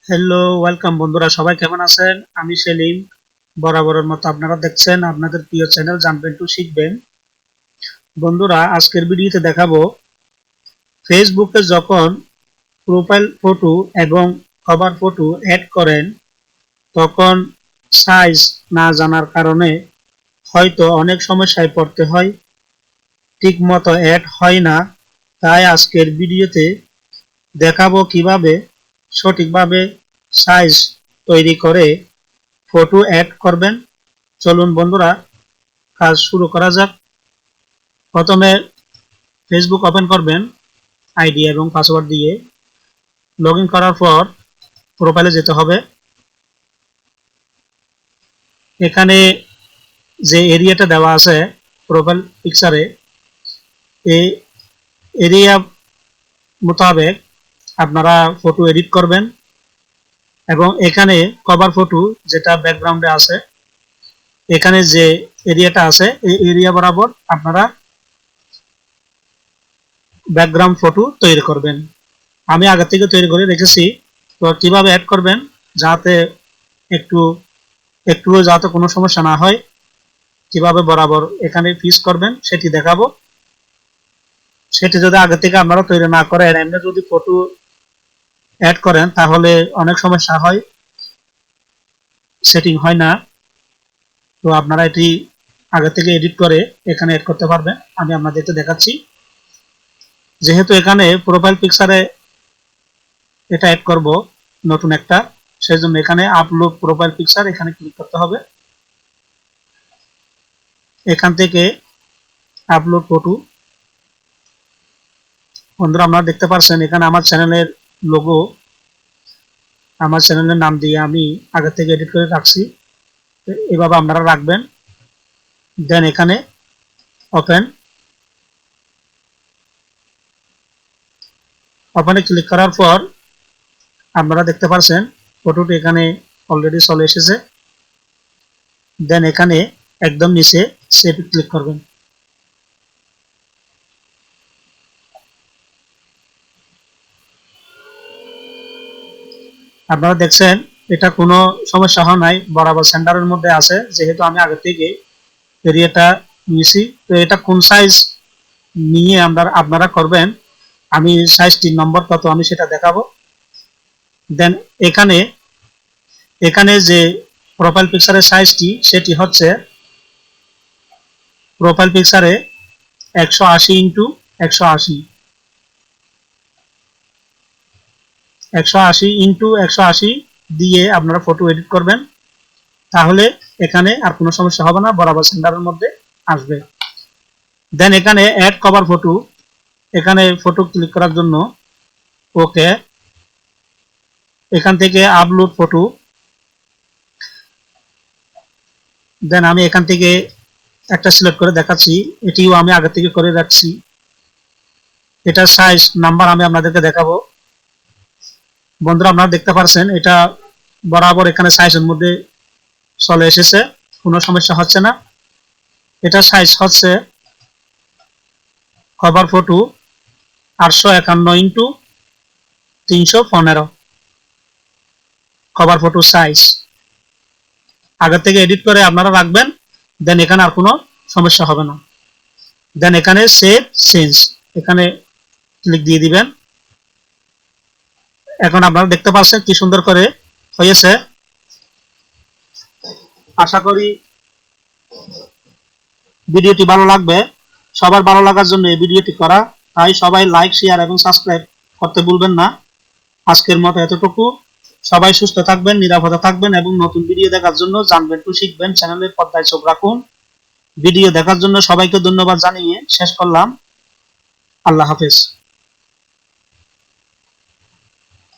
Hello, welcome বন্ধুরা, সবাই কেমন আছেন? আমি সেলিম। বরাবরের মতো আপনারা দেখছেন আপনাদের প্রিয় চ্যানেল জানবেন টু শিখবেন। বন্ধুরা, আজকের ভিডিওতে দেখাবো ফেসবুকে যখন প্রোফাইল ফটো এবং কভার ফটো অ্যাড করেন তখন সাইজ না জানার কারণে হয়তো অনেক সমস্যায় পড়তে হয়, ঠিক মতো অ্যাড হয় না। তাই আজকের ভিডিওতে দেখাবো কিভাবে সঠিকভাবে সাইজ তৈরি করে ফটো অ্যাড করবেন। চলুন বন্ধুরা, কাজ শুরু করা যাক। প্রথমে ফেসবুক ওপেন করবেন আইডি এবং পাসওয়ার্ড দিয়ে। লগ ইন করার পর প্রোফাইলে যেতে হবে। এখানে যে এরিয়াটা দেওয়া আছে প্রোফাইল পিকচারে, এই এরিয়া মোতাবেক আপনারা ফটো এডিট করবেন এবং এখানে কভার ফটো যেটা ব্যাকগ্রাউন্ডে আছে, এখানে যে এরিয়াটা আছে এই এরিয়া বরাবর আপনারা ব্যাকগ্রাউন্ড ফটো তৈরি করবেন। আমি আগে থেকে তৈরি করে রেখেছি। তো কিভাবে অ্যাড করবেন যাতে একটু একটুও যাতে কোনো সমস্যা না হয়, কিভাবে বরাবর এখানে ফিক্স করবেন সেটি দেখাবো। সেটি যদি আগে থেকে আপনারা তৈরি না করেন, এমনি যদি ফটো অ্যাড করেন তাহলে অনেক সমস্যা হয়, সেটিং হয় না। তো আপনারা এটি আগে থেকে এডিট করে এখানে অ্যাড করতে পারবেন। আমি আপনাদেরকে দেখাচ্ছি। যেহেতু এখানে প্রোফাইল পিকচারে এটা অ্যাড করব নতুন একটা, সেজন্য এখানে আপলোড প্রোফাইল পিকচার এখানে ক্লিক করতে হবে। এখান থেকে আপলোড ফটো, বন্ধুরা আপনারা দেখতে পাচ্ছেন এখানে আমার চ্যানেলের লোগো, আমার চ্যানেলের নাম দিয়ে আমি আগে থেকে এডিট করে রাখছি। এভাবে আপনারা রাখবেন। দেন এখানে ওপেন ওপেনে ক্লিক করার পর আপনারা দেখতে পাচ্ছেন ফটোটি এখানে অলরেডি চলে এসেছে। দেন এখানে একদম নিচে সেভ ক্লিক করবেন। আপনারা দেখছেন এটা কোনো সমস্যা হয় নাই, বরাবর সেন্টারের মধ্যে আছে, যেহেতু আমি আগে থেকে এরিয়াটা নিয়েছি। তো এটা কোন সাইজ নিয়ে আপনারা করবেন, আমি সাইজ 3 নম্বর কত আমি সেটা দেখাবো। দেন এখানে এখানে যে প্রোফাইল পিকচারের সাইজটি সেটি হচ্ছে প্রোফাইল পিকচারে 180 ইন্টু 180, 180 ইন্টু 180 দিয়ে আপনারা ফটো এডিট করবেন। তাহলে এখানে আর কোনো সমস্যা হবে না, বরাবর সেন্টারের মধ্যে আসবে। দেন এখানে অ্যাড কভার ফটো, এখানে ফটো ক্লিক করার জন্য ওকে, এখান থেকে আপলোড ফটো। দেন আমি এখান থেকে একটা সিলেক্ট করে দেখাচ্ছি, এটিও আমি আগে থেকে করে রাখছি। এটা সাইজ নাম্বার আমি আপনাদেরকে দেখাবো। বন্ধুরা আপনারা দেখতে পাচ্ছেন এটা বরাবর এখানে সাইজের মধ্যে চলে এসেছে, কোনো সমস্যা হচ্ছে না। এটা সাইজ হচ্ছে cover photo 851 into 315 cover photo size. আগে থেকে এডিট করে আপনারা রাখবেন। দেন এখানে আর কোনো সমস্যা হবে না। দেন এখানে সেভ চেঞ্জ, এখানে ক্লিক দিয়ে দিবেন। এখন আপনারা দেখতে পাচ্ছেন কি সুন্দর করে হয়েছে। আশা করি ভিডিওটি ভালো লাগবে। সবার ভালো লাগার জন্য এই ভিডিওটি করা, তাই সবাই লাইক, শেয়ার এবং সাবস্ক্রাইব করতে ভুলবেন না। আজকের মতো এতটুকু। সবাই সুস্থ থাকবেন, নিরাপদে থাকবেন এবং নতুন ভিডিও দেখার জন্য জানবেন টু শিখবেন চ্যানেলের পর্দায় চোখ রাখুন। ভিডিও দেখার জন্য সবাইকে ধন্যবাদ জানিয়ে শেষ করলাম। আল্লাহ হাফেজ।